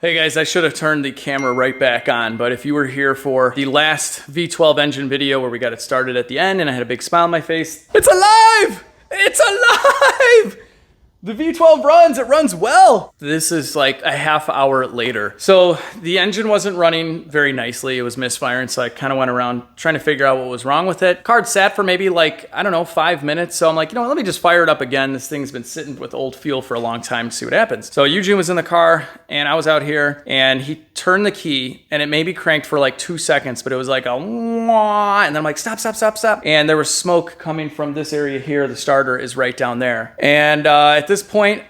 Hey guys, I should have turned the camera right back on, but if you were here for the last V12 engine video where we got it started at the end and I had a big smile on my face, it's alive! It's alive! The V12 runs, it runs well. This is like a half hour later. So the engine wasn't running very nicely. It was misfiring, so I kind of went around trying to figure out what was wrong with it. Card sat for maybe like, I don't know, 5 minutes. So I'm like, you know what, let me just fire it up again. This thing's been sitting with old fuel for a long time to see what happens. So Eugene was in the car and I was out here and he turned the key and it maybe cranked for like 2 seconds, but it was like a wah, and then I'm like, stop. And there was smoke coming from this area here. The starter is right down there. And at this point,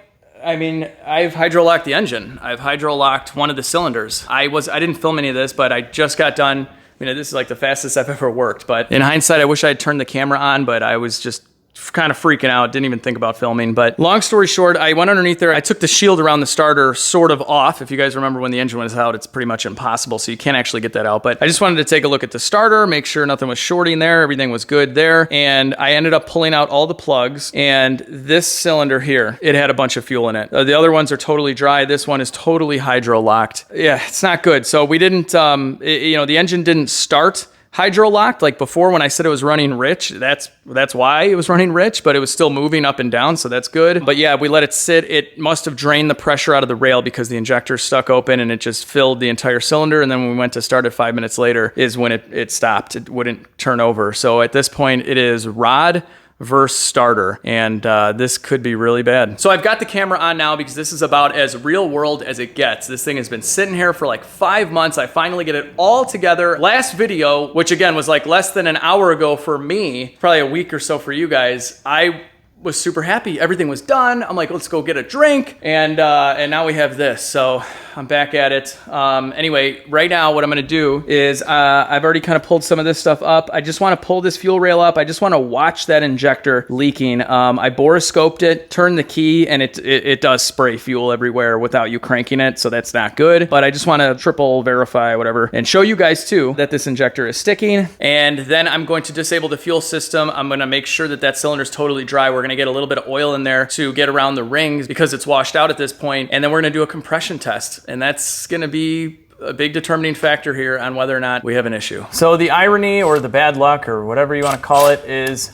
I mean, I've hydro-locked the engine. I've hydro-locked one of the cylinders. I didn't film any of this, but I just got done. I mean, this is like the fastest I've ever worked, but in hindsight, I wish I had turned the camera on, but I was just kind of freaking out, didn't even think about filming. But long story short, I went underneath there. I took the shield around the starter sort of off. If you guys remember when the engine was out, it's pretty much impossible, so you can't actually get that out. But I just wanted to take a look at the starter, make sure nothing was shorting there, everything was good there. And I ended up pulling out all the plugs. And this cylinder here, it had a bunch of fuel in it. The other ones are totally dry. This one is totally hydro-locked. Yeah, it's not good. So we didn't, the engine didn't start hydro-locked like before when I said it was running rich. That's why it was running rich, but it was still moving up and down, so that's good. But yeah, we let it sit. It must have drained the pressure out of the rail because the injector stuck open and it just filled the entire cylinder. And then when we went to start it 5 minutes later is when it stopped. It wouldn't turn over. So at this point, it is rod versus starter, and this could be really bad. So I've got the camera on now because this is about as real world as it gets. This thing has been sitting here for like 5 months. I finally get it all together. Last video, which again was like less than an hour ago for me, probably a week or so for you guys, I was super happy. Everything was done. I'm like, let's go get a drink. And now we have this. So I'm back at it. Anyway, right now what I'm gonna do is I've already kind of pulled some of this stuff up. I just wanna pull this fuel rail up. I just wanna watch that injector leaking. I borescoped it, turned the key, and it does spray fuel everywhere without you cranking it, so that's not good. But I just wanna triple verify, whatever, and show you guys too that this injector is sticking. And then I'm going to disable the fuel system. I'm gonna make sure that that cylinder is totally dry. We're gonna get a little bit of oil in there to get around the rings because it's washed out at this point. And then we're gonna do a compression test. And that's gonna be a big determining factor here on whether or not we have an issue. So the irony or the bad luck or whatever you wanna call it is,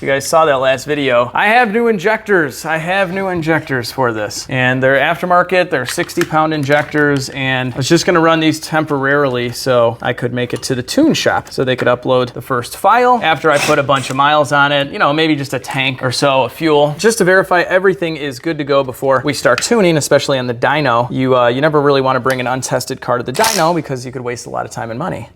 you guys saw that last video, I have new injectors. I have new injectors for this. And they're aftermarket, they're 60-pound injectors, and I was just gonna run these temporarily so I could make it to the tune shop so they could upload the first file after I put a bunch of miles on it, you know, maybe just a tank or so of fuel, just to verify everything is good to go before we start tuning, especially on the dyno. You never really wanna bring an untested car to the dyno because you could waste a lot of time and money.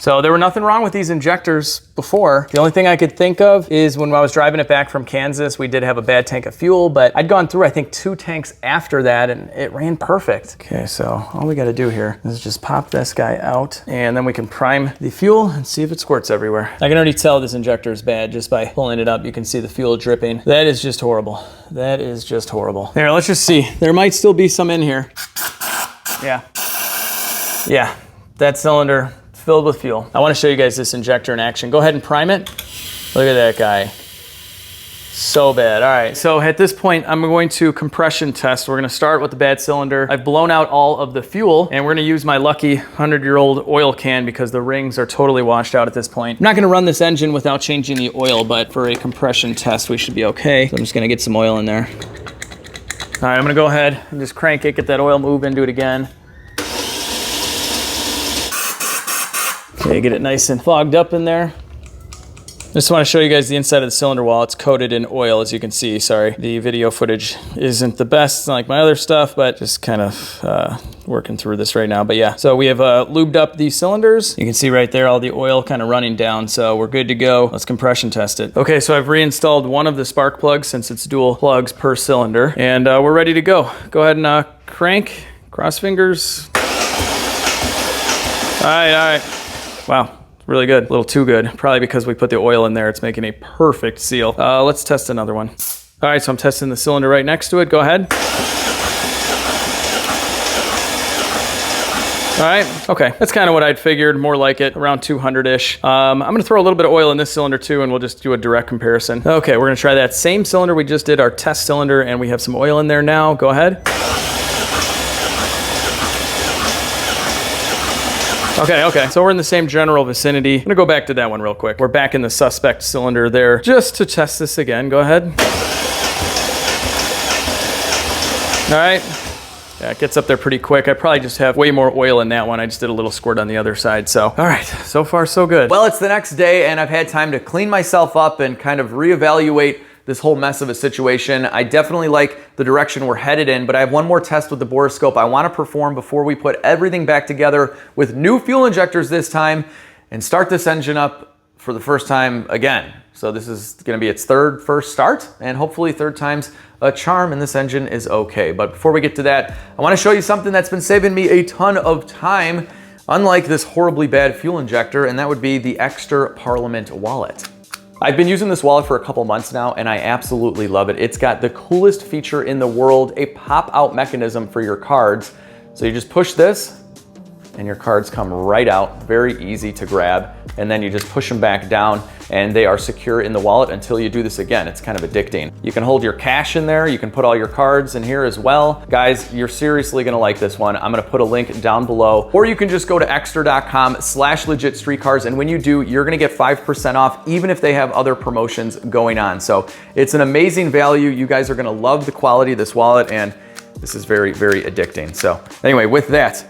So there were nothing wrong with these injectors before. The only thing I could think of is when I was driving it back from Kansas, we did have a bad tank of fuel, but I'd gone through, I think, 2 tanks after that and it ran perfect. Okay, so all we gotta do here is just pop this guy out and then we can prime the fuel and see if it squirts everywhere. I can already tell this injector is bad just by pulling it up. You can see the fuel dripping. That is just horrible. That is just horrible. Here, let's just see. There might still be some in here. Yeah, that cylinder filled with fuel. I want to show you guys this injector in action. Go ahead and prime it. Look at that guy. So bad. All right, so at this point, I'm going to compression test. We're gonna start with the bad cylinder. I've blown out all of the fuel, and we're gonna use my lucky 100-year-old oil can because the rings are totally washed out at this point. I'm not gonna run this engine without changing the oil, but for a compression test, we should be okay. So I'm just gonna get some oil in there. All right, I'm gonna go ahead and just crank it, get that oil moving, do it again. Okay, get it nice and fogged up in there. Just want to show you guys the inside of the cylinder wall. It's coated in oil, as you can see. Sorry, the video footage isn't the best, like my other stuff, but just kind of working through this right now. But yeah, so we have lubed up these cylinders. You can see right there all the oil kind of running down, so we're good to go. Let's compression test it. Okay, so I've reinstalled one of the spark plugs since it's dual plugs per cylinder, and we're ready to go. Go ahead and crank, cross fingers. All right. Wow, really good. A little too good. Probably because we put the oil in there, it's making a perfect seal. Let's test another one. All right, so I'm testing the cylinder right next to it. Go ahead. All right, okay. That's kind of what I'd figured, more like it, around 200-ish. I'm gonna throw a little bit of oil in this cylinder too, and we'll just do a direct comparison. Okay, we're gonna try that same cylinder we just did, our test cylinder, and we have some oil in there now. Go ahead. Okay, so we're in the same general vicinity. I'm gonna go back to that one real quick. We're back in the suspect cylinder there just to test this again. Go ahead. All right. Yeah, it gets up there pretty quick. I probably just have way more oil in that one. I just did a little squirt on the other side. So, all right, so far so good. Well, it's the next day and I've had time to clean myself up and kind of reevaluate this whole mess of a situation. I definitely like the direction we're headed in, but I have one more test with the Borescope I want to perform before we put everything back together with new fuel injectors this time and start this engine up for the first time again. So this is going to be its first start, and hopefully third time's a charm and this engine is okay. But before we get to that, I want to show you something that's been saving me a ton of time, unlike this horribly bad fuel injector, and that would be the Extra Parliament wallet. I've been using this wallet for a couple months now and I absolutely love it. It's got the coolest feature in the world, a pop-out mechanism for your cards. So you just push this and your cards come right out, very easy to grab, and then you just push them back down and they are secure in the wallet until you do this again. It's kind of addicting. You can hold your cash in there, you can put all your cards in here as well. Guys, you're seriously gonna like this one. I'm gonna put a link down below, or you can just go to extra.com/LegitStreetCars, and when you do, you're gonna get 5% off even if they have other promotions going on. So it's an amazing value. You guys are gonna love the quality of this wallet, and this is very, very addicting. So anyway, with that,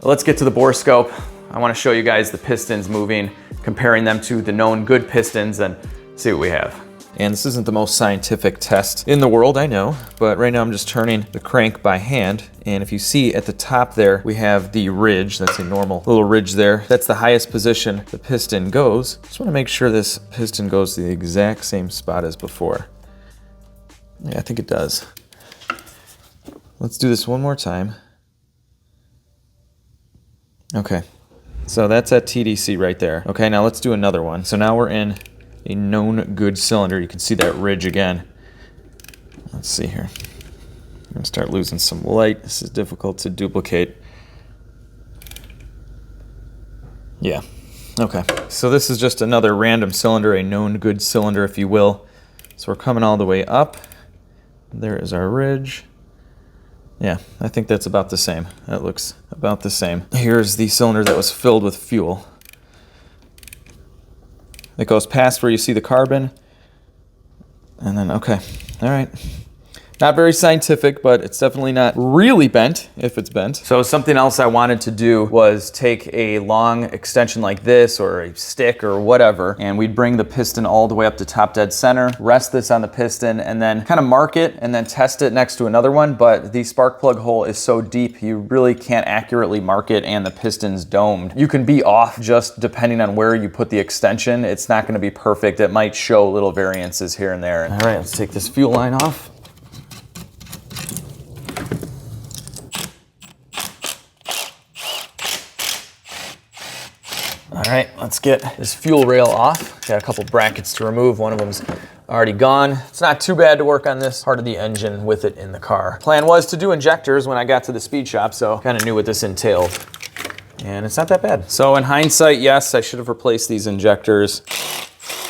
let's get to the Borescope. I want to show you guys the pistons moving, comparing them to the known good pistons, and see what we have. And this isn't the most scientific test in the world, I know, but right now I'm just turning the crank by hand. And if you see at the top there, we have the ridge. That's a normal little ridge there. That's the highest position the piston goes. Just want to make sure this piston goes to the exact same spot as before. Yeah, I think it does. Let's do this one more time. Okay, so that's at TDC right there. Okay, now let's do another one. So now we're in a known good cylinder. You can see that ridge again. Let's see here. I'm gonna start losing some light. This is difficult to duplicate. Yeah, okay. So this is just another random cylinder, a known good cylinder, if you will. So we're coming all the way up. There is our ridge. Yeah, I think that's about the same. That looks about the same. Here's the cylinder that was filled with fuel. It goes past where you see the carbon. And then, okay, all right. Not very scientific, but it's definitely not really bent, if it's bent. So something else I wanted to do was take a long extension like this, or a stick or whatever, and we'd bring the piston all the way up to top dead center, rest this on the piston, and then kind of mark it and then test it next to another one. But the spark plug hole is so deep, you really can't accurately mark it, and the piston's domed. You can be off just depending on where you put the extension. It's not gonna be perfect. It might show little variances here and there. All right, let's take this fuel line off. All right, let's get this fuel rail off. Got a couple brackets to remove. One of them's already gone. It's not too bad to work on this part of the engine with it in the car. Plan was to do injectors when I got to the speed shop, so kind of knew what this entailed. And it's not that bad. So in hindsight, yes, I should have replaced these injectors.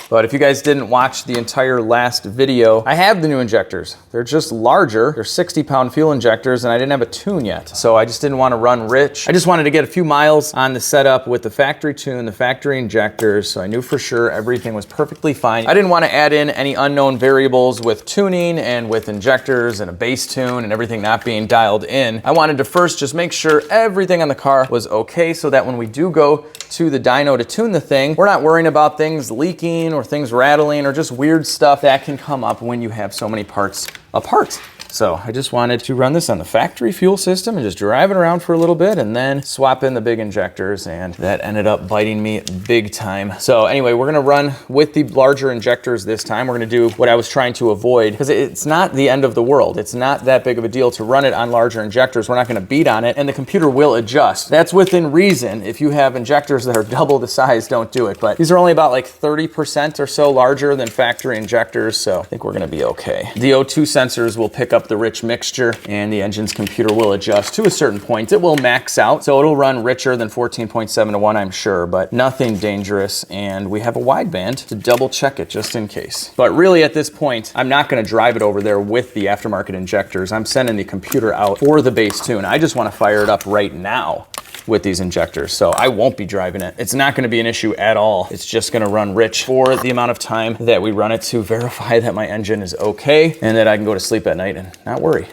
But if you guys didn't watch the entire last video, I have the new injectors. They're just larger. They're 60-pound fuel injectors, and I didn't have a tune yet. So I just didn't want to run rich. I just wanted to get a few miles on the setup with the factory tune, the factory injectors, so I knew for sure everything was perfectly fine. I didn't want to add in any unknown variables with tuning and with injectors and a base tune and everything not being dialed in. I wanted to first just make sure everything on the car was okay, so that when we do go to the dyno to tune the thing, we're not worrying about things leaking or things rattling or just weird stuff that can come up when you have so many parts apart. So I just wanted to run this on the factory fuel system and just drive it around for a little bit and then swap in the big injectors, and that ended up biting me big time. So anyway, we're gonna run with the larger injectors this time. We're gonna do what I was trying to avoid, because it's not the end of the world. It's not that big of a deal to run it on larger injectors. We're not gonna beat on it, and the computer will adjust. That's within reason. If you have injectors that are double the size, don't do it. But these are only about like 30% or so larger than factory injectors, so I think we're gonna be okay. The O2 sensors will pick up the rich mixture, and the engine's computer will adjust to a certain point. It will max out, so it'll run richer than 14.7 to 1, I'm sure, but nothing dangerous. And we have a wideband to double check it just in case. But really at this point, I'm not gonna drive it over there with the aftermarket injectors. I'm sending the computer out for the base tune. I just wanna fire it up right now with these injectors. So I won't be driving it. It's not gonna be an issue at all. It's just gonna run rich for the amount of time that we run it to verify that my engine is okay and that I can go to sleep at night and not worry.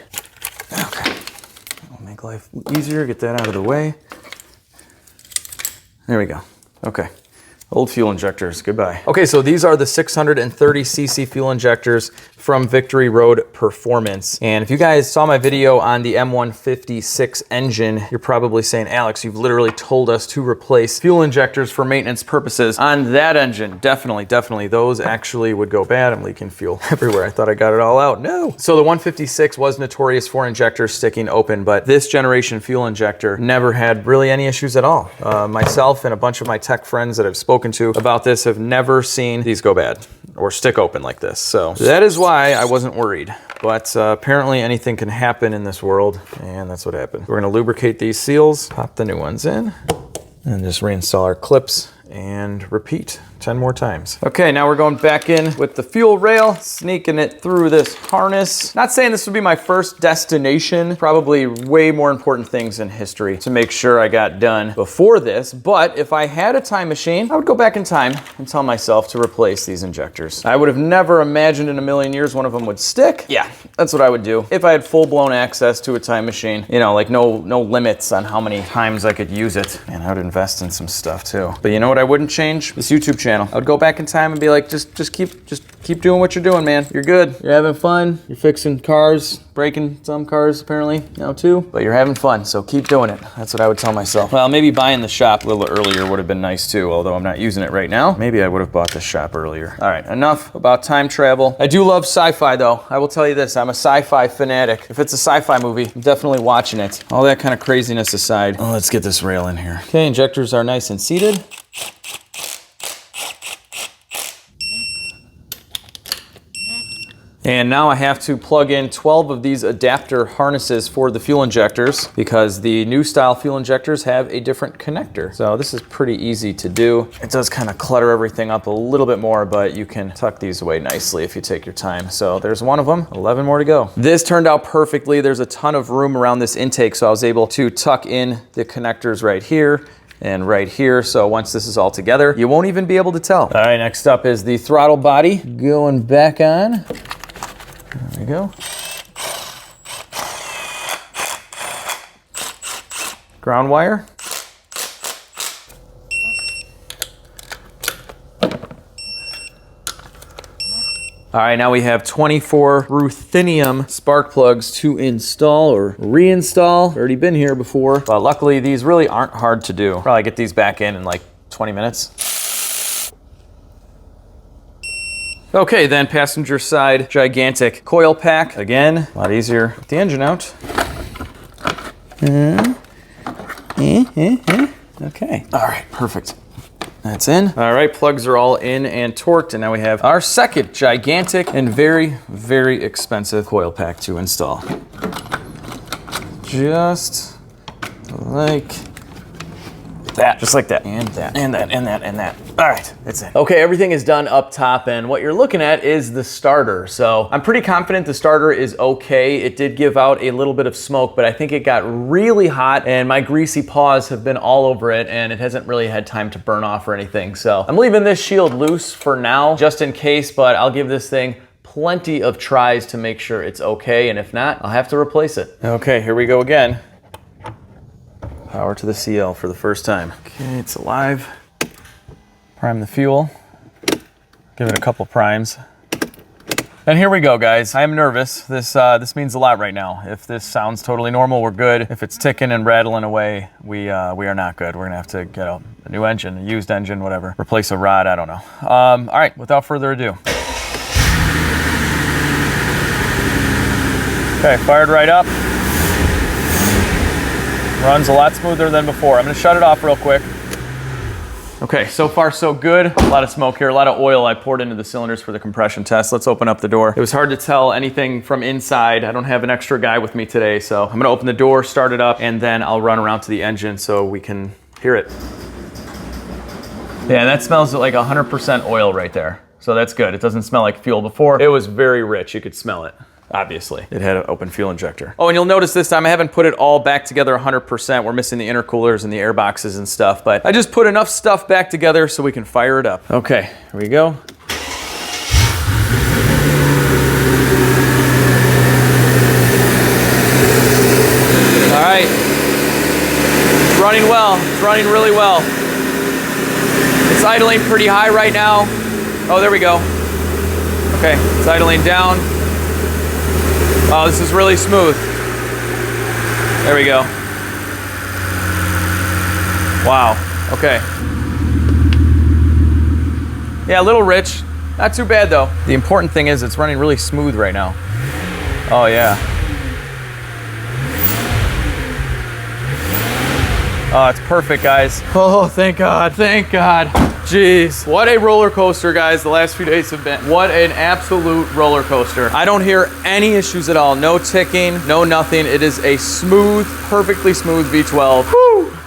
Okay, I'll make life easier, get that out of the way. There we go, okay. Old fuel injectors, goodbye. Okay, so these are the 630cc fuel injectors from Victory Road Performance. And if you guys saw my video on the M156 engine, you're probably saying, Alex, you've literally told us to replace fuel injectors for maintenance purposes on that engine. Definitely, definitely. Those actually would go bad. I'm leaking fuel everywhere. I thought I got it all out. No. So the 156 was notorious for injectors sticking open, but this generation fuel injector never had really any issues at all. Myself and a bunch of my tech friends that I've spoken to about this have never seen these go bad or stick open like this. So that is why I wasn't worried. But apparently anything can happen in this world, and that's what happened. We're gonna lubricate these seals, pop the new ones in, and just reinstall our clips and repeat 10 more times. Okay, now we're going back in with the fuel rail, sneaking it through this harness. Not saying this would be my first destination, probably way more important things in history to make sure I got done before this, but if I had a time machine, I would go back in time and tell myself to replace these injectors. I would have never imagined in a million years one of them would stick. Yeah, that's what I would do. If I had full-blown access to a time machine, you know, like no limits on how many times I could use it. And I would invest in some stuff too. But you know what I wouldn't change? This YouTube channel. I would go back in time and be like, just keep doing what you're doing, man. You're good. You're having fun. You're fixing cars, breaking some cars apparently now too, but you're having fun, so keep doing it. That's what I would tell myself. Well, maybe buying the shop a little earlier would have been nice too, although I'm not using it right now. Maybe I would have bought the shop earlier. All right, enough about time travel. I do love sci-fi though. I will tell you this, I'm a sci-fi fanatic. If it's a sci-fi movie, I'm definitely watching it. All that kind of craziness aside, let's get this rail in here. Okay, injectors are nice and seated. And now I have to plug in 12 of these adapter harnesses for the fuel injectors because the new style fuel injectors have a different connector. So this is pretty easy to do. It does kind of clutter everything up a little bit more, but you can tuck these away nicely if you take your time. So there's one of them, 11 more to go. This turned out perfectly. There's a ton of room around this intake, so I was able to tuck in the connectors right here and right here. So once this is all together, you won't even be able to tell. All right, next up is the throttle body going back on. There we go. Ground wire. All right, now we have 24 ruthenium spark plugs to install or reinstall. Already been here before, but luckily these really aren't hard to do. Probably get these back in like 20 minutes. Okay, then passenger side gigantic coil pack. Again, a lot easier with the engine out. Okay, all right, perfect. That's in. All right, plugs are all in and torqued, and now we have our second gigantic and very, very expensive coil pack to install. Just like that, just like that, and that, and that, and that, and that. All right, that's it. Okay, everything is done up top, and what you're looking at is the starter. So I'm pretty confident the starter is okay. It did give out a little bit of smoke, but I think it got really hot, and my greasy paws have been all over it, and it hasn't really had time to burn off or anything. So I'm leaving this shield loose for now, just in case, but I'll give this thing plenty of tries to make sure it's okay, and if not, I'll have to replace it. Okay, here we go again. Power to the CL for the first time. Okay, it's alive. Prime the fuel. Give it a couple primes. And here we go, guys. I am nervous. This means a lot right now. If this sounds totally normal, we're good. If it's ticking and rattling away, we are not good. We're gonna have to get a new engine, a used engine, whatever. Replace a rod, I don't know. All right, without further ado. Okay, fired right up. Runs a lot smoother than before. I'm gonna shut it off real quick. Okay, so far so good. A lot of smoke here, a lot of oil I poured into the cylinders for the compression test. Let's open up the door. It was hard to tell anything from inside. I don't have an extra guy with me today, so I'm gonna open the door, start it up, and then I'll run around to the engine so we can hear it. Yeah, that smells like 100% oil right there. So that's good. It doesn't smell like fuel. Before, it was very rich. You could smell it. Obviously, it had an open fuel injector. Oh, and you'll notice this time I haven't put it all back together 100%. We're missing the intercoolers and the air boxes and stuff, but I just put enough stuff back together so we can fire it up. Okay, here we go. All right, it's running well. It's running really well. It's idling pretty high right now. Oh, there we go. Okay, it's idling down. Oh, this is really smooth. There we go. Wow, okay. Yeah, a little rich. Not too bad though. The important thing is it's running really smooth right now. Oh yeah. Oh, it's perfect, guys. Oh, thank God, thank God. Jeez, what a roller coaster, guys, the last few days have been. What an absolute roller coaster. I don't hear any issues at all. No ticking, no nothing. It is a smooth, perfectly smooth V12. Woo!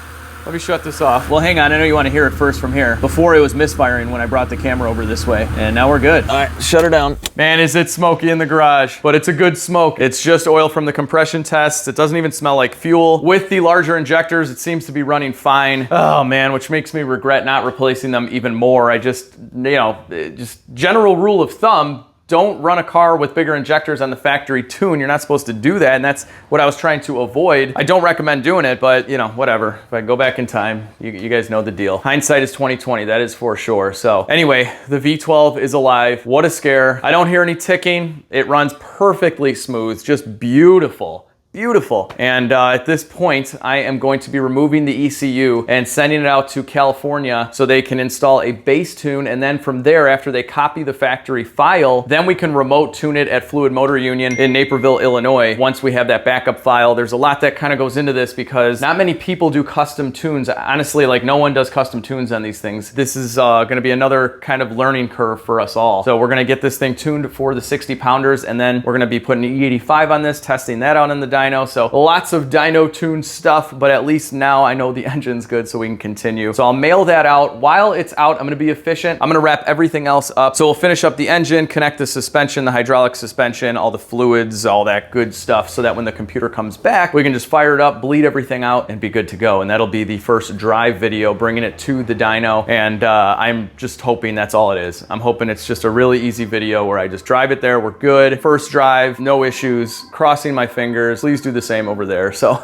Let me shut this off. Well, hang on, I know you want to hear it first from here. Before it was misfiring when I brought the camera over this way, and now we're good. All right, shut her down. Man, is it smoky in the garage, but it's a good smoke. It's just oil from the compression tests. It doesn't even smell like fuel. With the larger injectors, it seems to be running fine. Oh man, which makes me regret not replacing them even more. I just, you know, just general rule of thumb, don't run a car with bigger injectors on the factory tune. You're not supposed to do that, and that's what I was trying to avoid. I don't recommend doing it, but you know, whatever. If I go back in time, you guys know the deal. Hindsight is 20/20, that is for sure. So anyway, the V12 is alive. What a scare. I don't hear any ticking. It runs perfectly smooth, just beautiful. Beautiful. And at this point, I am going to be removing the ECU and sending it out to California so they can install a base tune. And then from there, after they copy the factory file, then we can remote tune it at Fluid Motor Union in Naperville, Illinois. Once we have that backup file, there's a lot that kind of goes into this because not many people do custom tunes. Honestly, like no one does custom tunes on these things. This is going to be another kind of learning curve for us all. So we're going to get this thing tuned for the 60 pounders, and then we're going to be putting an E85 on this, testing that out in the dyno. So lots of dyno tune stuff, but at least now I know the engine's good so we can continue. So I'll mail that out. While it's out, I'm gonna be efficient. I'm gonna wrap everything else up. So we'll finish up the engine, connect the suspension, the hydraulic suspension, all the fluids, all that good stuff, so that when the computer comes back, we can just fire it up, bleed everything out, and be good to go. And that'll be the first drive video, bringing it to the dyno. And I'm just hoping that's all it is. I'm hoping it's just a really easy video where I just drive it there, we're good. First drive, no issues, crossing my fingers. Please do the same over there. So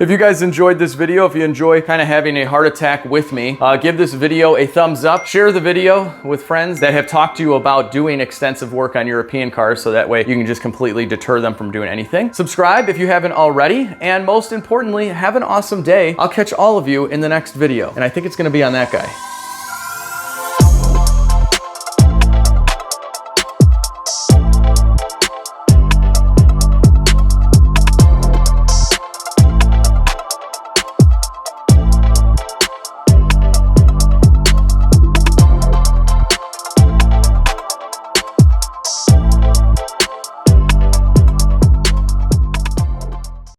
if you guys enjoyed this video, if you enjoy kind of having a heart attack with me, give this video a thumbs up, share the video with friends that have talked to you about doing extensive work on European cars, so that way you can just completely deter them from doing anything. Subscribe if you haven't already, and most importantly, have an awesome day. I'll catch all of you in the next video, and I think it's going to be on that guy.